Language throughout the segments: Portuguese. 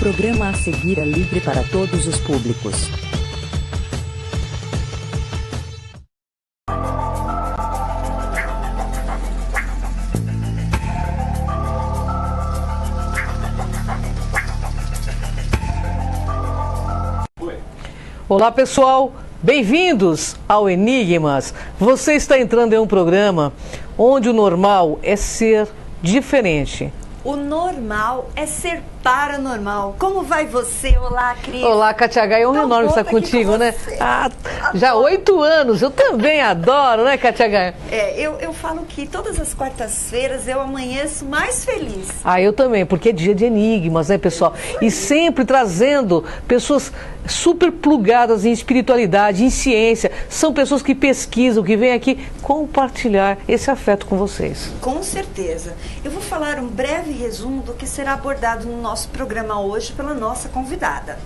programa a seguir é livre para todos os públicos. Olá pessoal, bem-vindos ao Enigmas. Você está entrando em um programa onde o normal é ser diferente. O normal é ser paranormal. Como vai você? Olá, Cris. Olá, Kátia Gaia. É um enorme estar contigo, né? Já 8 anos. Eu também adoro, né, Kátia Gaia? Eu falo que todas as quartas-feiras eu amanheço mais feliz. Eu também, porque é dia de enigmas, né, pessoal? E sempre trazendo pessoas super plugadas em espiritualidade, em ciência. São pessoas que pesquisam, que vêm aqui compartilhar esse afeto com vocês. Com certeza. Eu vou falar um breve resumo do que será abordado no nosso programa hoje pela nossa convidada.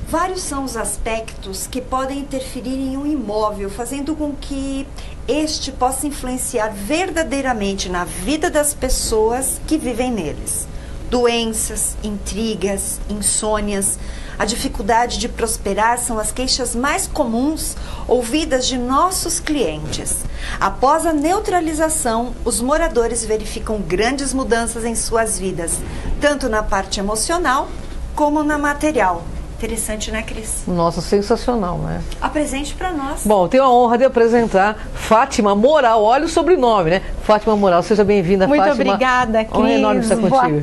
Vários são os aspectos que podem interferir em um imóvel, fazendo com que este possa influenciar verdadeiramente na vida das pessoas que vivem neles. Doenças, intrigas, insônias, a dificuldade de prosperar são as queixas mais comuns ouvidas de nossos clientes. Após a neutralização, os moradores verificam grandes mudanças em suas vidas, tanto na parte emocional como na material. Interessante, né, Cris? Nossa, sensacional, né? Apresente para nós. Bom, tenho a honra de apresentar Fátima Moral. Olha o sobrenome, né? Fátima Moral, seja bem-vinda, Fátima. Muito obrigada, Cris. Honra enorme estar contigo.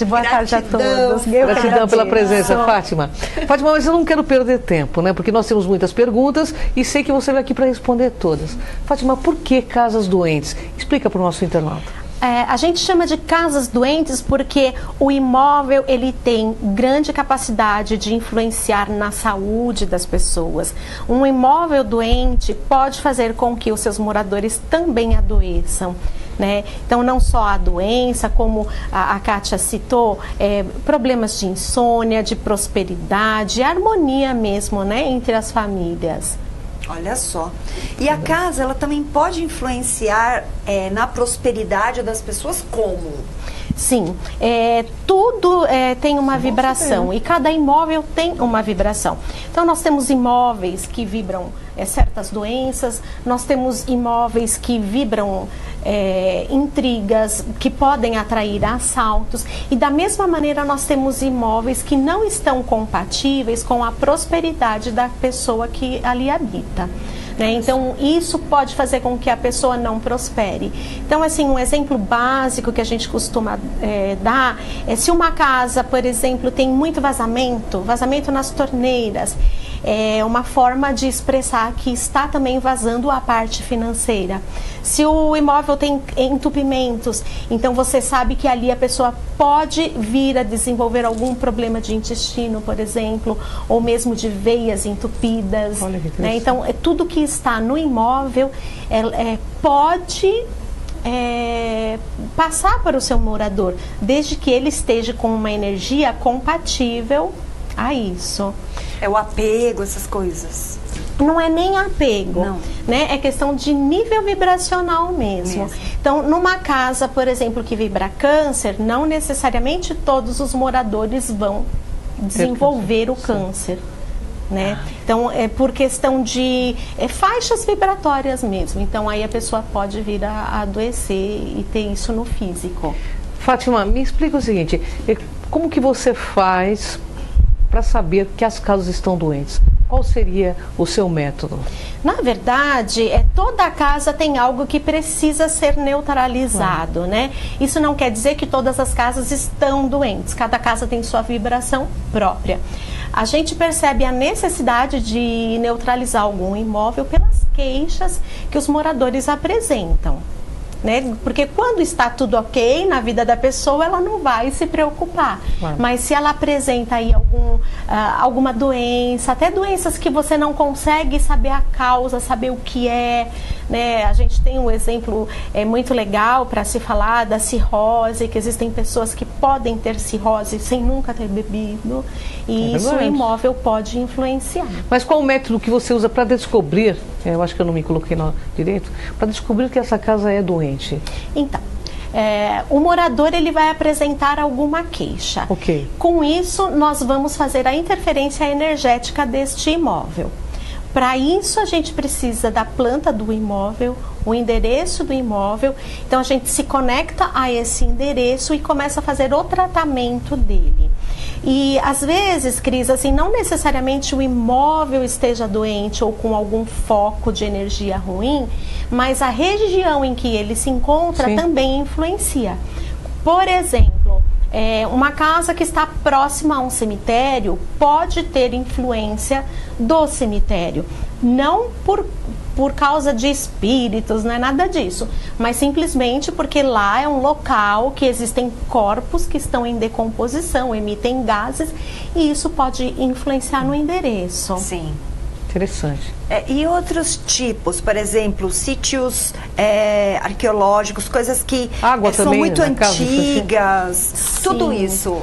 Boa tarde a todos. Gratidão pela presença, Fátima. Fátima, mas eu não quero perder tempo, né? Porque nós temos muitas perguntas e sei que você veio aqui para responder todas. Fátima, por que casas doentes? Explica para o nosso internauta. A gente chama de casas doentes porque o imóvel ele tem grande capacidade de influenciar na saúde das pessoas. Um imóvel doente pode fazer com que os seus moradores também adoeçam, né? Então, não só a doença, como a Kátia citou, problemas de insônia, de prosperidade, harmonia mesmo, né, entre as famílias. Olha só. E a casa, ela também pode influenciar na prosperidade das pessoas como? Sim, tudo tem uma vibração e cada imóvel tem uma vibração. Então, nós temos imóveis que vibram certas doenças, nós temos imóveis que vibram intrigas, que podem atrair assaltos, e da mesma maneira nós temos imóveis que não estão compatíveis com a prosperidade da pessoa que ali habita. Então, isso pode fazer com que a pessoa não prospere. Então, assim, um exemplo básico que a gente costuma dar é se uma casa, por exemplo, tem muito vazamento nas torneiras, é uma forma de expressar que está também vazando a parte financeira. Se o imóvel tem entupimentos, então você sabe que ali a pessoa pode vir a desenvolver algum problema de intestino, por exemplo, ou mesmo de veias entupidas. Olha que Então, tudo que está no imóvel pode passar para o seu morador, desde que ele esteja com uma energia compatível a isso. É o apego, essas coisas. Não é nem apego, não, né? É questão de nível vibracional mesmo. Então, numa casa, por exemplo, que vibra câncer, não necessariamente todos os moradores vão desenvolver o câncer, né? Então, é por questão de faixas vibratórias mesmo. Então, aí a pessoa pode vir a adoecer e ter isso no físico. Fátima, me explica o seguinte, como que você faz para saber que as casas estão doentes? Qual seria o seu método? Na verdade, toda casa tem algo que precisa ser neutralizado, né? Isso não quer dizer que todas as casas estão doentes. Cada casa tem sua vibração própria. A gente percebe a necessidade de neutralizar algum imóvel pelas queixas que os moradores apresentam, né? Porque quando está tudo ok na vida da pessoa, ela não vai se preocupar. Mas se ela apresenta aí alguma doença, até doenças que você não consegue saber a causa, saber o que é, né? A gente tem um exemplo muito legal para se falar da cirrose, que existem pessoas que podem ter cirrose sem nunca ter bebido, e isso o imóvel pode influenciar. Mas qual o método que você usa para descobrir, eu acho que eu não me coloquei direito, para descobrir que essa casa é doente? Então, o morador ele vai apresentar alguma queixa. Ok. Com isso, nós vamos fazer a interferência energética deste imóvel. Para isso, a gente precisa da planta do imóvel, o endereço do imóvel. Então, a gente se conecta a esse endereço e começa a fazer o tratamento dele. E, às vezes, Cris, assim, não necessariamente o imóvel esteja doente ou com algum foco de energia ruim, mas a região em que ele se encontra Sim. também influencia. Por exemplo, uma casa que está próxima a um cemitério pode ter influência do cemitério. Não por causa de espíritos, não é nada disso, mas simplesmente porque lá é um local que existem corpos que estão em decomposição, emitem gases, e isso pode influenciar no endereço. Sim. Interessante. E outros tipos, por exemplo, sítios arqueológicos, coisas que são também, muito na casa, antigas, tudo Sim. isso.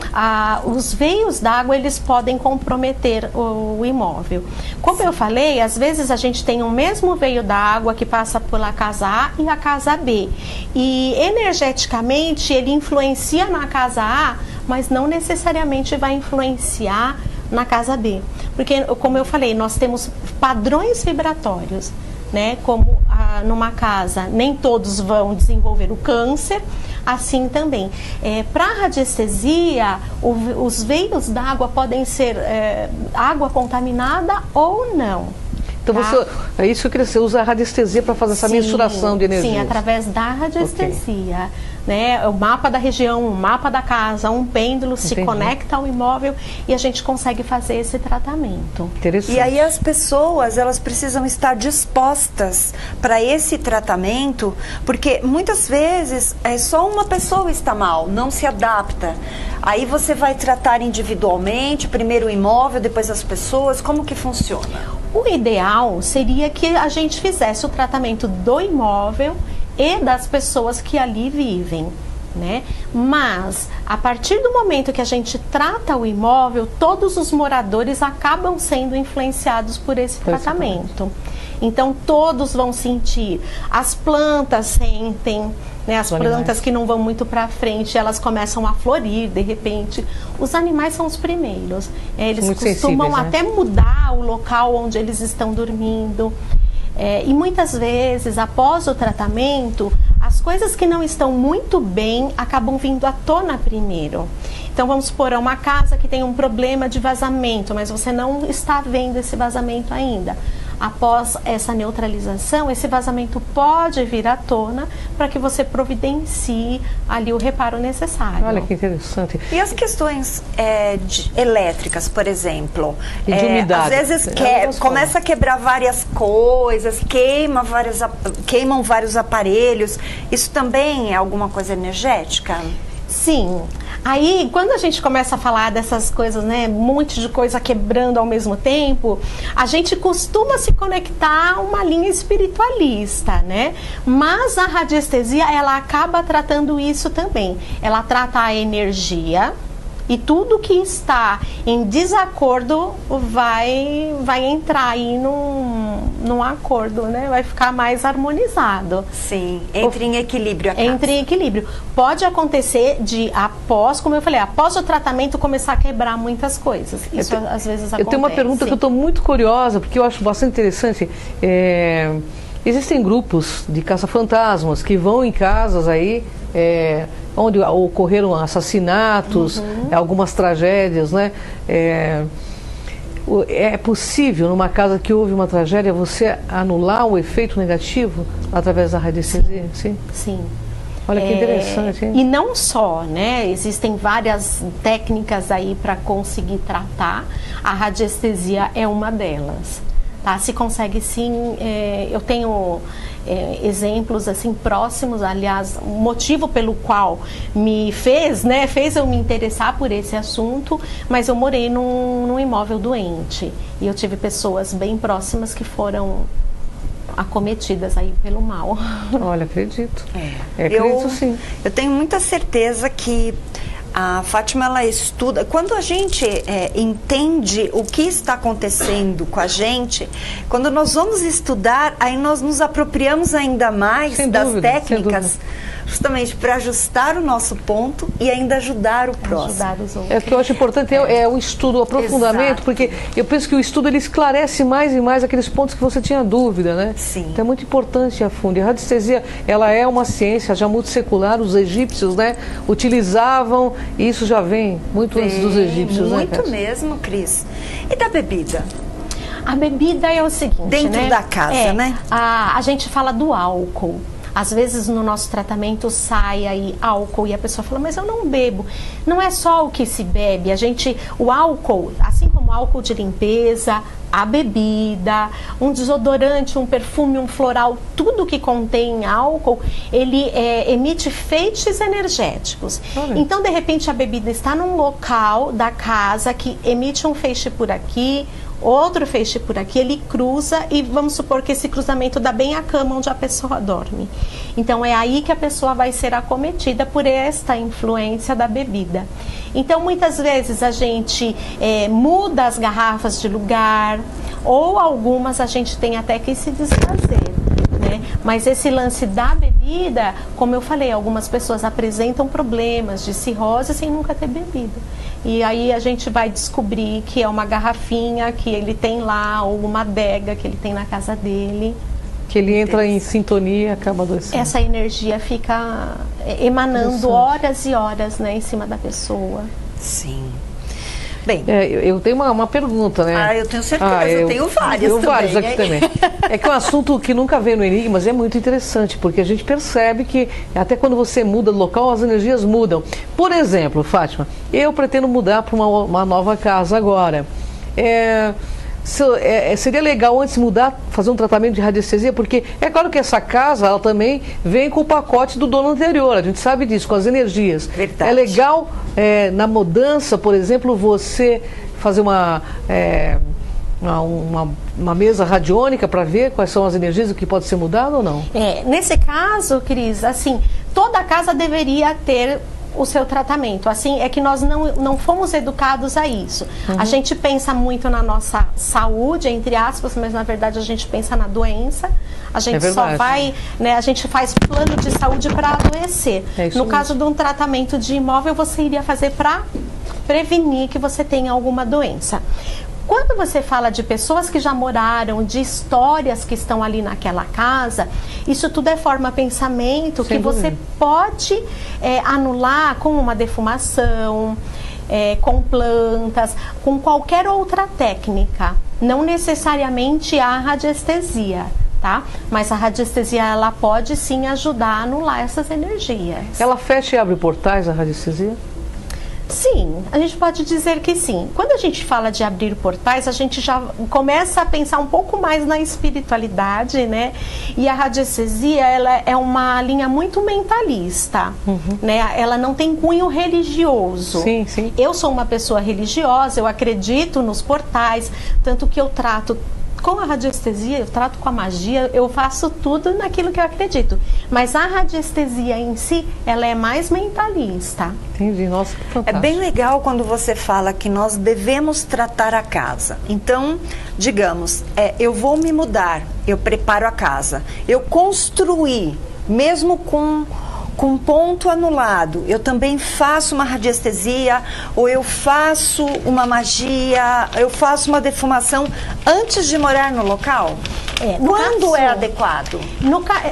Os veios d'água, eles podem comprometer o imóvel. Como eu falei, às vezes a gente tem o mesmo veio d'água que passa pela casa A e a casa B. E energeticamente ele influencia na casa A, mas não necessariamente vai influenciar na casa B. Porque, como eu falei, nós temos padrões vibratórios, né? Como numa casa, nem todos vão desenvolver o câncer, assim também. Para a radiestesia, os veios d'água podem ser água contaminada ou não. Então, é isso que eu queria dizer, você usa a radiestesia para fazer essa mensuração de energia. Sim, através da radiestesia. Né? O mapa da região, o mapa da casa, um pêndulo se conecta ao imóvel e a gente consegue fazer esse tratamento. Interessante. E aí as pessoas, elas precisam estar dispostas para esse tratamento, porque muitas vezes só uma pessoa está mal, não se adapta. Aí você vai tratar individualmente, primeiro o imóvel, depois as pessoas, como que funciona? O ideal seria que a gente fizesse o tratamento do imóvel e das pessoas que ali vivem, né? Mas, a partir do momento que a gente trata o imóvel, todos os moradores acabam sendo influenciados por esse tratamento. Então, todos vão sentir. As plantas sentem, né? As plantas que não vão muito para frente, elas começam a florir, de repente. Os animais são os primeiros. Eles muito costumam sensíveis, até mudar o local onde eles estão dormindo. E muitas vezes, após o tratamento, as coisas que não estão muito bem acabam vindo à tona primeiro. Então, vamos supor, uma casa que tem um problema de vazamento, mas você não está vendo esse vazamento ainda. Após essa neutralização, esse vazamento pode vir à tona para que você providencie ali o reparo necessário. Olha que interessante. E as questões elétricas, por exemplo? E de umidade. Às vezes começa a quebrar várias coisas, queimam vários aparelhos. Isso também é alguma coisa energética? Sim. Aí, quando a gente começa a falar dessas coisas, né, um monte de coisa quebrando ao mesmo tempo, a gente costuma se conectar a uma linha espiritualista, né? Mas a radiestesia, ela acaba tratando isso também. Ela trata a energia e tudo que está em desacordo vai entrar aí num acordo, né? Vai ficar mais harmonizado. Sim, entre em equilíbrio a casa. Entre em equilíbrio. Pode acontecer como eu falei, após o tratamento começar a quebrar muitas coisas. Isso às vezes acontece. Eu tenho uma pergunta que eu estou muito curiosa, porque eu acho bastante interessante. Existem grupos de caça-fantasmas que vão em casas aí, onde ocorreram assassinatos, algumas tragédias, né? É possível, numa casa que houve uma tragédia, você anular o efeito negativo através da radiestesia? Sim. Sim. Olha que interessante, hein? E não só, né? Existem várias técnicas aí para conseguir tratar. A radiestesia é uma delas. Tá? Se consegue sim, eu tenho exemplos assim próximos, aliás, o motivo pelo qual me fez eu me interessar por esse assunto, mas eu morei num imóvel doente e eu tive pessoas bem próximas que foram acometidas aí pelo mal. Olha, acredito. Acredito sim. Eu tenho muita certeza que a Fátima, ela estuda. Quando a gente entende o que está acontecendo com a gente, quando nós vamos estudar, aí nós nos apropriamos ainda mais das técnicas justamente para ajustar o nosso ponto e ainda ajudar o próximo. Ajudar os outros. O que eu acho importante é o estudo, o aprofundamento, Exato. porque eu penso que o estudo ele esclarece mais e mais aqueles pontos que você tinha dúvida, né? Sim. Então é muito importante a fundo. E a radiestesia, ela é uma ciência já muito secular, os egípcios, né, utilizavam, e isso já vem muito antes dos egípcios, né? Muito Kátia? mesmo, Cris. E da bebida? A bebida é o seguinte, Dentro né? da casa, né? A gente fala do álcool. Às vezes no nosso tratamento sai aí álcool e a pessoa fala, mas eu não bebo. Não é só o que se bebe. O álcool, assim como o álcool de limpeza, a bebida, um desodorante, um perfume, um floral, tudo que contém álcool, ele emite feixes energéticos. Então, de repente, a bebida está num local da casa que emite um feixe por aqui, outro feixe por aqui, ele cruza e vamos supor que esse cruzamento dá bem a cama onde a pessoa dorme. Então é aí que a pessoa vai ser acometida por esta influência da bebida. Então muitas vezes a gente muda as garrafas de lugar, ou algumas a gente tem até que se desfazer, né? Mas esse lance da bebida, como eu falei, algumas pessoas apresentam problemas de cirrose sem nunca ter bebido. E aí a gente vai descobrir que é uma garrafinha que ele tem lá, ou uma adega que ele tem na casa dele. Que ele entra em sintonia e acaba adoecendo. Essa energia fica emanando horas e horas, né, em cima da pessoa. Sim. Bem, eu tenho uma pergunta, né? eu tenho certeza, eu tenho várias tenho também. vários aqui também. É que é um assunto que nunca veio no Enigmas, é muito interessante, porque a gente percebe que até quando você muda de local, as energias mudam. Por exemplo, Fátima, eu pretendo mudar para uma nova casa agora. Seria legal antes de mudar, fazer um tratamento de radiestesia, porque é claro que essa casa, ela também vem com o pacote do dono anterior, a gente sabe disso, com as energias. Verdade. É legal, na mudança, por exemplo, você fazer uma mesa radiônica para ver quais são as energias, o que pode ser mudado ou não? Nesse caso, Cris, assim, toda casa deveria ter o seu tratamento. Assim, é que nós não fomos educados a isso. A gente pensa muito na nossa saúde, entre aspas, mas na verdade a gente pensa na doença. A gente só vai, né, a gente faz plano de saúde para adoecer. No caso de um tratamento de imóvel, você iria fazer para prevenir que você tenha alguma doença. Quando você fala de pessoas que já moraram, de histórias que estão ali naquela casa, isso tudo é forma pensamento que você pode anular com uma defumação, com plantas, com qualquer outra técnica. Não necessariamente a radiestesia, tá? Mas a radiestesia, ela pode sim ajudar a anular essas energias. Ela fecha e abre portais, a radiestesia? Sim, a gente pode dizer que sim. Quando a gente fala de abrir portais, a gente já começa a pensar um pouco mais na espiritualidade, né? E a radiestesia, ela é uma linha muito mentalista, né? Ela não tem cunho religioso. Sim, sim. Eu sou uma pessoa religiosa, eu acredito nos portais, tanto que eu trato com a radiestesia, eu trato com a magia, eu faço tudo naquilo que eu acredito. Mas a radiestesia em si, ela é mais mentalista. Entendi, nossa, que fantástico. É bem legal quando você fala que nós devemos tratar a casa. Então, digamos, eu vou me mudar, eu preparo a casa, eu construí, mesmo com ponto anulado, eu também faço uma radiestesia, ou eu faço uma magia, eu faço uma defumação antes de morar no local? Quando é adequado?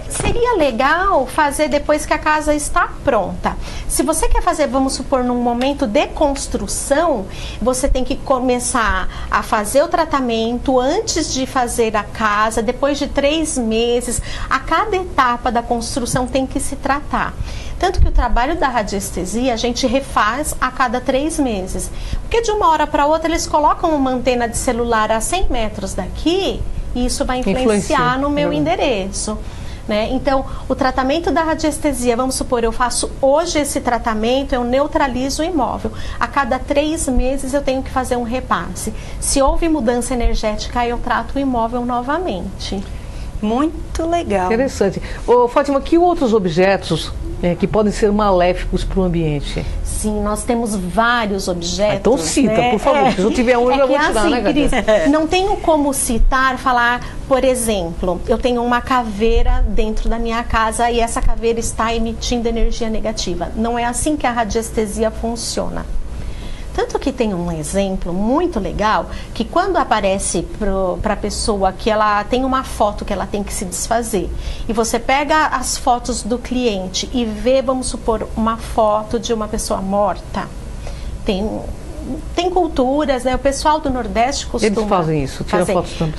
Seria legal fazer depois que a casa está pronta. Se você quer fazer, vamos supor, num momento de construção, você tem que começar a fazer o tratamento antes de fazer a casa, depois de 3 meses. A cada etapa da construção tem que se tratar. Tanto que o trabalho da radiestesia a gente refaz a cada 3 meses. Porque de uma hora para outra eles colocam uma antena de celular a 100 metros daqui e isso vai influenciar no meu endereço. Né? Então, o tratamento da radiestesia, vamos supor, eu faço hoje esse tratamento, eu neutralizo o imóvel. A cada 3 meses eu tenho que fazer um repasse. Se houve mudança energética, eu trato o imóvel novamente. Muito legal. Interessante. Ô, Fátima, que outros objetos que podem ser maléficos para o ambiente? Sim, nós temos vários objetos. Então cita, né? por favor, se eu tiver um, eu já vou tirar, assim, né, Cris, não tenho como citar, falar, por exemplo, eu tenho uma caveira dentro da minha casa e essa caveira está emitindo energia negativa. Não é assim que a radiestesia funciona. Tanto que tem um exemplo muito legal, que quando aparece para a pessoa que ela tem uma foto que ela tem que se desfazer, e você pega as fotos do cliente e vê, vamos supor, uma foto de uma pessoa morta, tem culturas, né? O pessoal do Nordeste costuma... Eles fazem isso, tiram fotos também.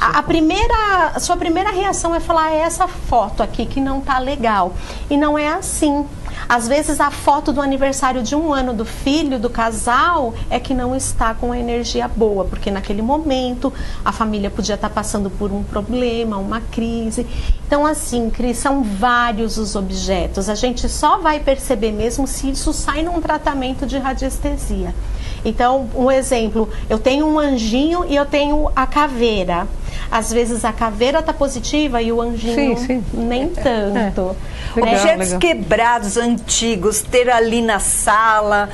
A sua primeira reação é falar, essa foto aqui que não tá legal. E não é assim. Às vezes a foto do aniversário de 1 ano do filho, do casal, é que não está com a energia boa, porque naquele momento a família podia estar passando por um problema, uma crise. Então assim, Cris, são vários os objetos. A gente só vai perceber mesmo se isso sai num tratamento de radiestesia. Então, um exemplo, eu tenho um anjinho e eu tenho a caveira. Às vezes a caveira está positiva e o anjinho nem tanto. Objetos quebrados, antigos, ter ali na sala,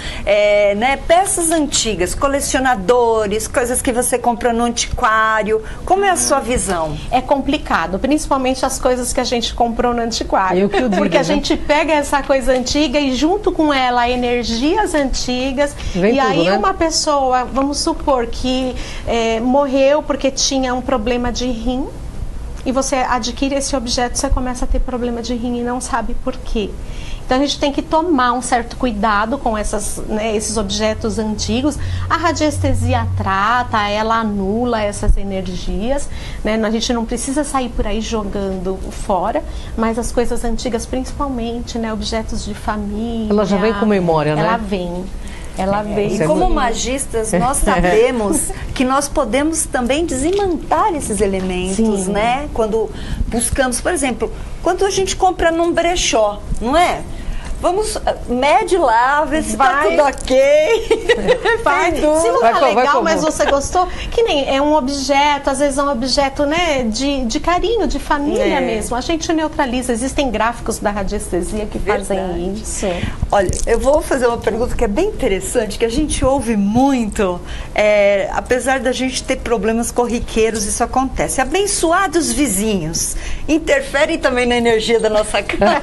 né? Peças antigas, colecionadores, coisas que você compra no antiquário. Como é a sua visão? É complicado, principalmente as coisas que a gente comprou no antiquário. Porque a gente pega essa coisa antiga e junto com ela energias antigas. Vem e tudo, aí né? uma pessoa, vamos supor que morreu porque tinha um problema de rim, e você adquire esse objeto, você começa a ter problema de rim e não sabe por quê. Então a gente tem que tomar um certo cuidado com esses objetos antigos. A radiestesia trata, ela anula essas energias, né? A gente não precisa sair por aí jogando fora, mas as coisas antigas principalmente, né? Objetos de família. Ela já vem com memória, né? Ela vem. E como magistas, nós sabemos que nós podemos também desimantar esses elementos, né? Quando buscamos, por exemplo, quando a gente compra num brechó, não é? Vamos, mede lá, vê se tá tudo ok. Se não tá legal, mas você gostou, que nem é um objeto, às vezes é um objeto, né, de carinho, de família mesmo. A gente neutraliza, existem gráficos da radiestesia que fazem isso. Olha, eu vou fazer uma pergunta que é bem interessante, que a gente ouve muito, apesar da gente ter problemas corriqueiros, isso acontece. Abençoados vizinhos, interferem também na energia da nossa casa.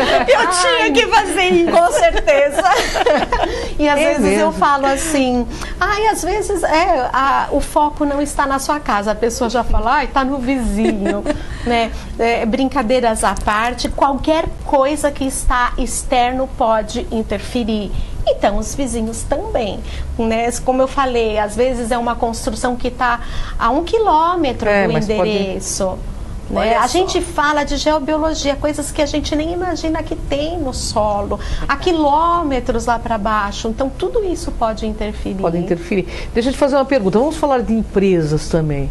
Eu tinha que fazer isso, com certeza. E às vezes eu falo assim, às vezes o foco não está na sua casa, a pessoa já fala, está no vizinho, né? Brincadeiras à parte, qualquer coisa que está externo pode interferir. Então, os vizinhos também, né? Como eu falei, às vezes é uma construção que está a 1 quilômetro do endereço. Né? A gente fala de geobiologia, coisas que a gente nem imagina que tem no solo, a quilômetros lá para baixo. Então, tudo isso pode interferir. Pode interferir. Deixa eu te fazer uma pergunta. Vamos falar de empresas também,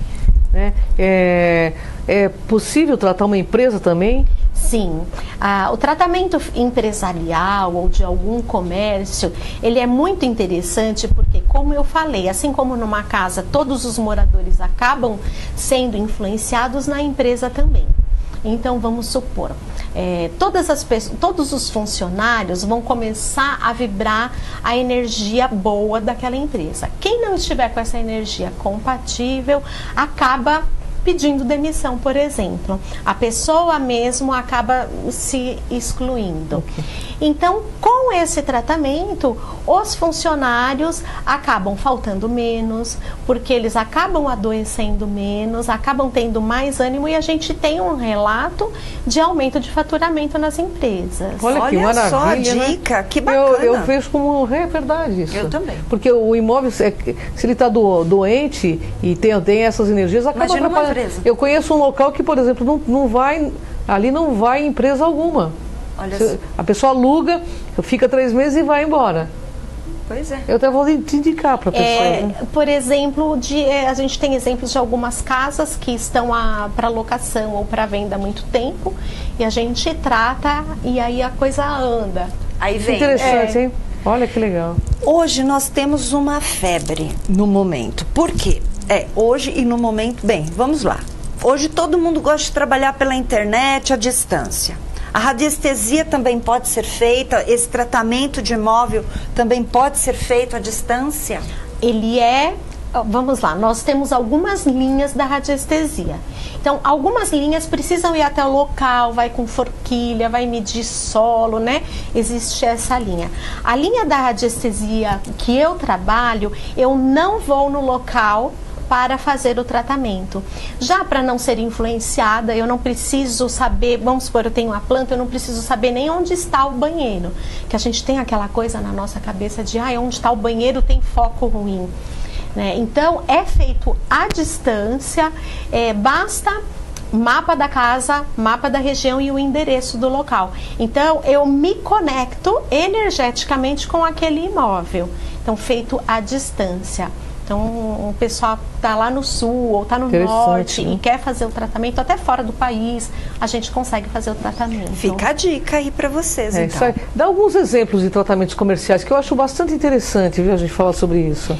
né? É possível tratar uma empresa também? Sim, o tratamento empresarial ou de algum comércio, ele é muito interessante porque, como eu falei, assim como numa casa todos os moradores acabam sendo influenciados, na empresa também. Então, vamos supor, todos os funcionários vão começar a vibrar a energia boa daquela empresa. Quem não estiver com essa energia compatível, acaba pedindo demissão, por exemplo. A pessoa mesmo acaba se excluindo. Então, com esse tratamento, os funcionários acabam faltando menos, porque eles acabam adoecendo menos, acabam tendo mais ânimo, e a gente tem um relato de aumento de faturamento nas empresas. Olha que maravilha, só a dica, que bacana. Eu vejo como verdade isso. Eu também. Porque o imóvel, se ele está doente e tem essas energias, acaba atrapalhando. Eu conheço um local que, por exemplo, não vai empresa alguma. A pessoa aluga, fica 3 meses e vai embora. Pois é. Eu até vou te indicar para a pessoa. Por exemplo, a gente tem exemplos de algumas casas que estão para locação ou para venda há muito tempo, e a gente trata e aí a coisa anda. Aí vem. Interessante, hein? Olha que legal. Hoje nós temos uma febre no momento. Por quê? Hoje e no momento, bem, vamos lá. Hoje todo mundo gosta de trabalhar pela internet à distância. A radiestesia também pode ser feita, esse tratamento de imóvel também pode ser feito à distância? Ele é... Vamos lá, nós temos algumas linhas da radiestesia. Então, algumas linhas precisam ir até o local, vai com forquilha, vai medir solo, né? Existe essa linha. A linha da radiestesia que eu trabalho, eu não vou no local para fazer o tratamento. Já para não ser influenciada, eu não preciso saber, vamos supor, eu tenho uma planta, eu não preciso saber nem onde está o banheiro. Que a gente tem aquela coisa na nossa cabeça de, onde está o banheiro tem foco ruim. Então, é feito à distância, basta mapa da casa, mapa da região e o endereço do local. Então, eu me conecto energeticamente com aquele imóvel. Então, feito à distância. Então, o pessoal está lá no sul ou está no norte, né, e quer fazer o tratamento até fora do país, a gente consegue fazer o tratamento. Fica a dica aí para vocês, então. Isso aí. Dá alguns exemplos de tratamentos comerciais que eu acho bastante interessante, viu, a gente falar sobre isso.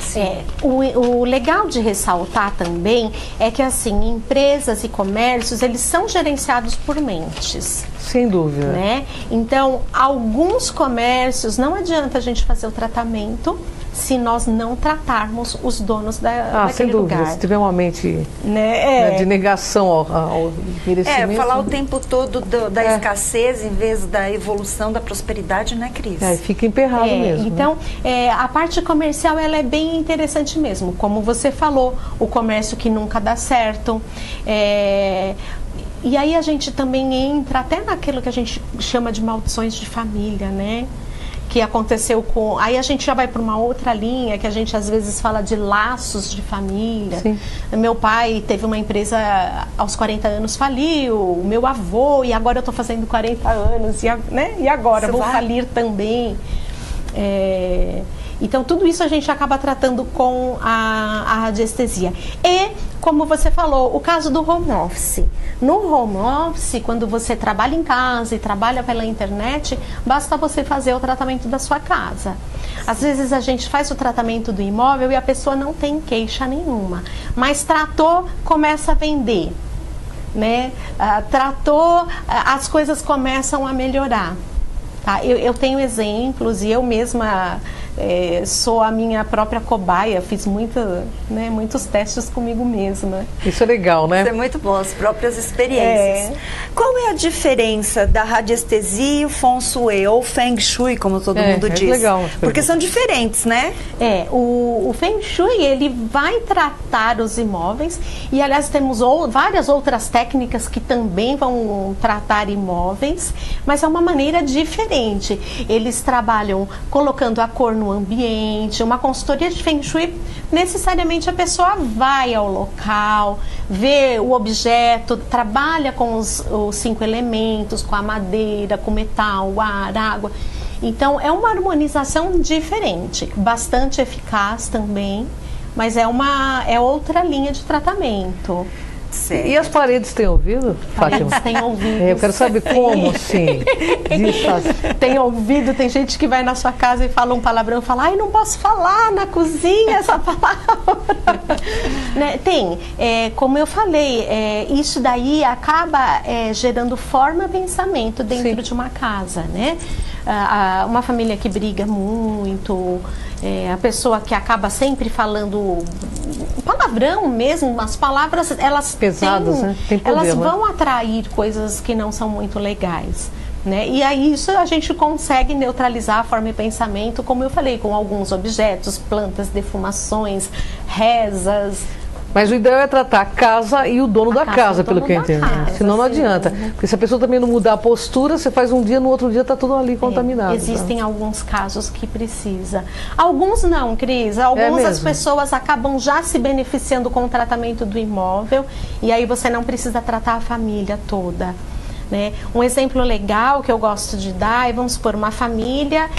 O legal de ressaltar também é que, assim, empresas e comércios, eles são gerenciados por mentes. Sem dúvida. Né? Então, alguns comércios, não adianta a gente fazer o tratamento se nós não tratarmos os donos daquele sem dúvida, lugar. Se tiver uma mente de negação ao merecimento. Falar o tempo todo da escassez em vez da evolução, da prosperidade, né, Cris? Fica emperrado mesmo. Então, a parte comercial, ela é bem interessante mesmo. Como você falou, o comércio que nunca dá certo. E aí a gente também entra até naquilo que a gente chama de maldições de família, né? Que aconteceu com... Aí a gente já vai para uma outra linha, que a gente às vezes fala de laços de família. Sim. Meu pai teve uma empresa aos 40 anos, faliu. O meu avô, e agora eu estou fazendo 40 anos. E agora? Vou falir também. Então, tudo isso a gente acaba tratando com a radiestesia. E, como você falou, o caso do home office. No home office, quando você trabalha em casa e trabalha pela internet, basta você fazer o tratamento da sua casa. Às vezes a gente faz o tratamento do imóvel e a pessoa não tem queixa nenhuma, mas tratou, começa a vender, né? Tratou, as coisas começam a melhorar. Tá? Eu tenho exemplos e eu mesma sou a minha própria cobaia, fiz muitos testes comigo mesma. Isso é legal, né? Isso é muito bom, as próprias experiências. Qual é a diferença da radiestesia e o Feng Shui, ou Feng Shui, como todo mundo diz? Legal. Porque são diferentes, né? O Feng Shui, ele vai tratar os imóveis e, aliás, temos várias outras técnicas que também vão tratar imóveis, mas é uma maneira diferente. Eles trabalham colocando a cor no ambiente. Uma consultoria de Feng Shui, necessariamente a pessoa vai ao local, vê o objeto, trabalha com os 5 elementos, com a madeira, com o metal, o ar, a água. Então, é uma harmonização diferente, bastante eficaz também, mas é outra linha de tratamento. Certo. E as paredes têm ouvido, Fátima? Paredes têm ouvido. Eu quero saber como, assim. Tem ouvido, tem gente que vai na sua casa e fala um palavrão e fala, não posso falar na cozinha essa palavra. Né? Tem, como eu falei, isso daí acaba gerando forma pensamento dentro de uma casa, né? Uma família que briga muito, a pessoa que acaba sempre falando palavrão mesmo, as palavras, elas pesadas, né? Tem poder, elas vão né? atrair coisas que não são muito legais. Né? E aí isso a gente consegue neutralizar a forma de pensamento, como eu falei, com alguns objetos, plantas, defumações, rezas. Mas o ideal é tratar a casa e o dono da casa, pelo que eu entendo. Senão não adianta. Porque se a pessoa também não mudar a postura, você faz um dia, no outro dia está tudo ali contaminado. Existem alguns casos que precisa. Alguns não, Cris. Alguns as pessoas acabam já se beneficiando com o tratamento do imóvel e aí você não precisa tratar a família toda. Né? Um exemplo legal que eu gosto de dar é, vamos supor, uma família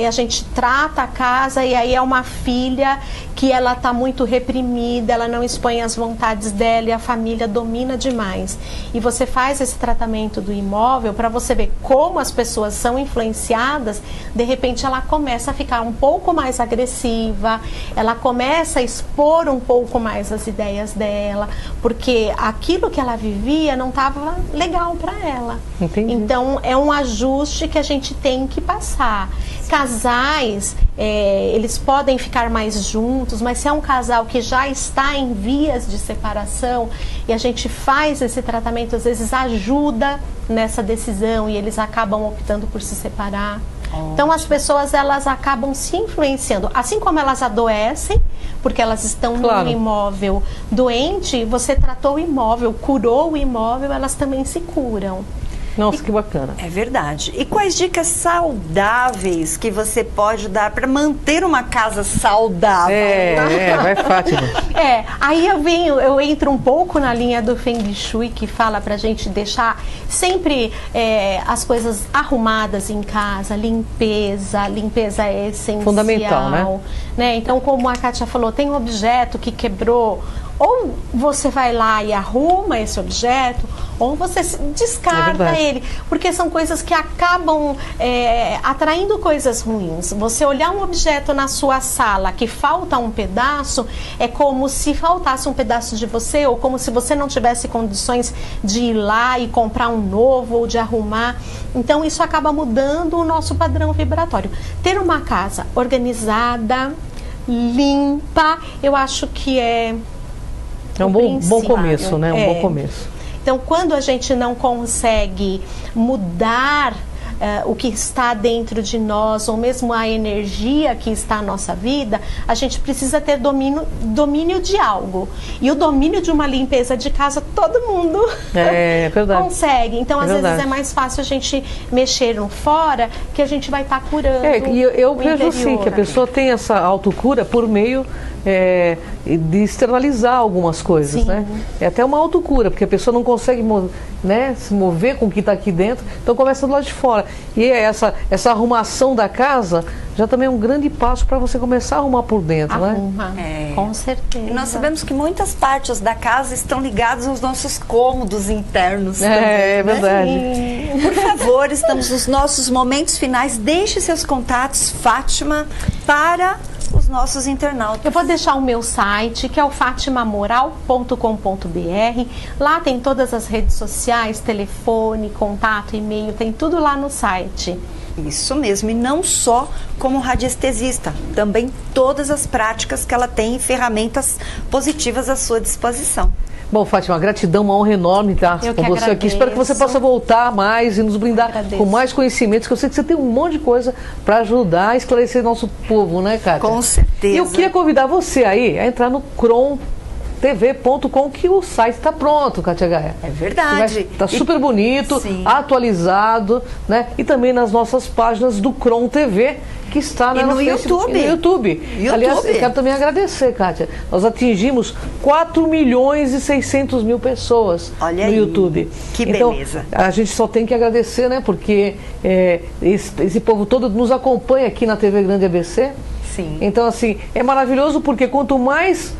e a gente trata a casa e aí é uma filha que ela está muito reprimida, ela não expõe as vontades dela e a família domina demais. E você faz esse tratamento do imóvel para você ver como as pessoas são influenciadas, de repente ela começa a ficar um pouco mais agressiva, ela começa a expor um pouco mais as ideias dela, porque aquilo que ela vivia não estava legal para ela. ela. Entendi. Então, é um ajuste que a gente tem que passar. Casais, eles podem ficar mais juntos, mas se é um casal que já está em vias de separação e a gente faz esse tratamento, às vezes ajuda nessa decisão e eles acabam optando por se separar. Então as pessoas, elas acabam se influenciando, assim como elas adoecem, porque elas estão num imóvel doente, você tratou o imóvel, curou o imóvel, elas também se curam. Nossa, que bacana. É verdade. E quais dicas saudáveis que você pode dar para manter uma casa saudável? Vai, Fátima. Aí eu entro um pouco na linha do Feng Shui, que fala pra gente deixar sempre as coisas arrumadas em casa, limpeza é essencial. Fundamental, né? Então, como a Kátia falou, tem um objeto que quebrou, ou você vai lá e arruma esse objeto, ou você descarta ele, porque são coisas que acabam atraindo coisas ruins. Você olhar um objeto na sua sala que falta um pedaço, é como se faltasse um pedaço de você, ou como se você não tivesse condições de ir lá e comprar um novo, ou de arrumar. Então isso acaba mudando o nosso padrão vibratório. Ter uma casa organizada, limpa, eu acho que é um bom começo, né? Um bom começo. Então, quando a gente não consegue mudar o que está dentro de nós, ou mesmo a energia que está na nossa vida, a gente precisa ter domínio de algo. E o domínio de uma limpeza de casa, todo mundo consegue. Então, às vezes é mais fácil a gente mexer no fora, que a gente vai estar curando. E eu vejo assim, que a pessoa tem essa autocura por meio de externalizar algumas coisas, né? É até uma autocura, porque a pessoa não consegue se mover com o que está aqui dentro, então começa do lado de fora. E essa arrumação da casa já também é um grande passo para você começar a arrumar por dentro, né? Com certeza. E nós sabemos que muitas partes da casa estão ligadas aos nossos cômodos internos. É verdade. Por favor, estamos nos nossos momentos finais. Deixe seus contatos, Fátima, para os nossos internautas. Eu vou deixar o meu site, que é o fatimamoral.com.br. Lá tem todas as redes sociais, telefone, contato, e-mail, tem tudo lá no site. Isso mesmo, e não só como radiestesista, também todas as práticas que ela tem e ferramentas positivas à sua disposição. Bom, Fátima, gratidão, uma honra enorme estar com você agradeço. aqui. Espero que você possa voltar mais e nos brindar com mais conhecimentos, que eu sei que você tem um monte de coisa para ajudar a esclarecer nosso povo, né, Kátia? Com certeza. E eu queria convidar você aí a entrar no crontv.com, que o site está pronto, Kátia Gaia. É verdade. Está super bonito, atualizado, né? E também nas nossas páginas do Cron TV, que está no YouTube. E no YouTube. Aliás, eu quero também agradecer, Kátia. Nós atingimos 4.600.000 pessoas no YouTube. Que beleza. A gente só tem que agradecer, né? Porque esse povo todo nos acompanha aqui na TV Grande ABC. Sim. Então, assim, é maravilhoso, porque quanto mais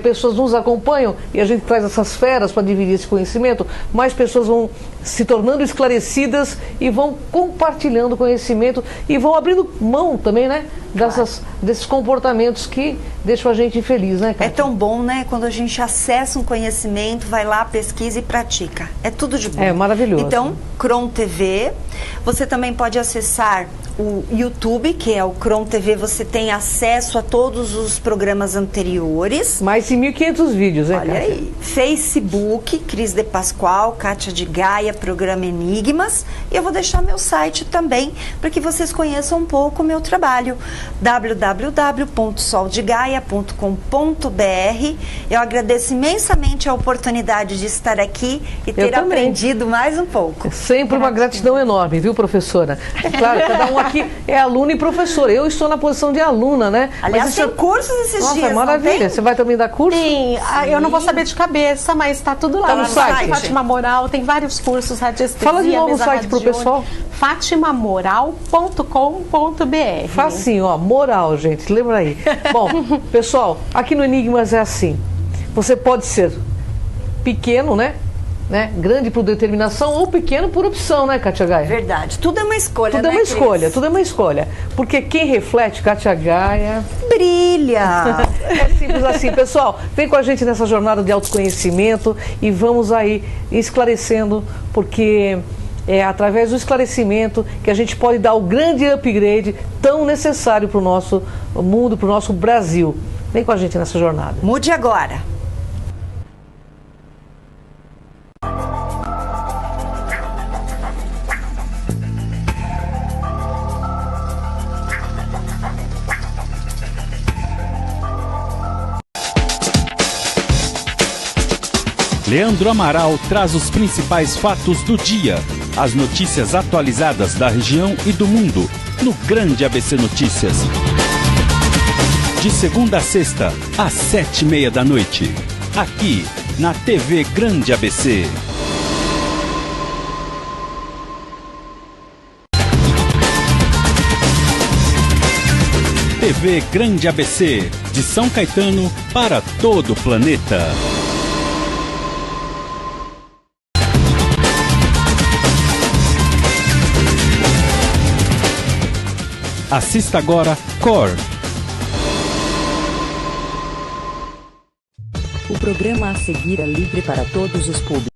pessoas nos acompanham e a gente traz essas feras para dividir esse conhecimento, mais pessoas vão se tornando esclarecidas e vão compartilhando conhecimento e vão abrindo mão também, né? Desses comportamentos que deixam a gente infeliz, né, Kátia? É tão bom, né? Quando a gente acessa um conhecimento, vai lá, pesquisa e pratica. É tudo de bom. É maravilhoso. Então, Cron TV. Você também pode acessar o YouTube, que é o Cron TV. Você tem acesso a todos os programas anteriores. Mais de 1.500 vídeos, né, Olha Kátia? aí. Facebook, Cris de Pascoal, Kátia de Gaia, Programa Enigmas. E eu vou deixar meu site também, para que vocês conheçam um pouco o meu trabalho. www.soldegaia.com.br. Eu agradeço imensamente a oportunidade de estar aqui e ter aprendido mais um pouco. Sempre uma gratidão enorme, viu, professora? É claro, cada um aqui é aluno e professor. Eu estou na posição de aluna, né? Aliás, tem cursos esses dias. Nossa, maravilha. Você vai também dar curso? Sim, eu não vou saber de cabeça, mas está tudo lá. Tá no site. Fátima Moral, tem vários cursos, radiestesia. Fala de novo o site pro pessoal. fatimamoral.com.br. Facinho, ó, moral, gente, lembra aí. Bom, pessoal, aqui no Enigmas é assim. Você pode ser pequeno, né? né? Grande por determinação ou pequeno por opção, né, Kátia Gaia? Verdade. Tudo é uma escolha, Tudo né, é uma Cris? escolha, tudo é uma escolha. Porque quem reflete, Kátia Gaia... Brilha! É simples assim. Pessoal, vem com a gente nessa jornada de autoconhecimento e vamos aí esclarecendo, porque é através do esclarecimento que a gente pode dar o grande upgrade tão necessário para o nosso mundo, para o nosso Brasil. Vem com a gente nessa jornada. Mude agora. Leandro Amaral traz os principais fatos do dia, as notícias atualizadas da região e do mundo, no Grande ABC Notícias. De segunda a sexta, às 7h30 da noite, aqui na TV Grande ABC. TV Grande ABC, de São Caetano para todo o planeta. Assista agora Cor. O programa a seguir é livre para todos os públicos.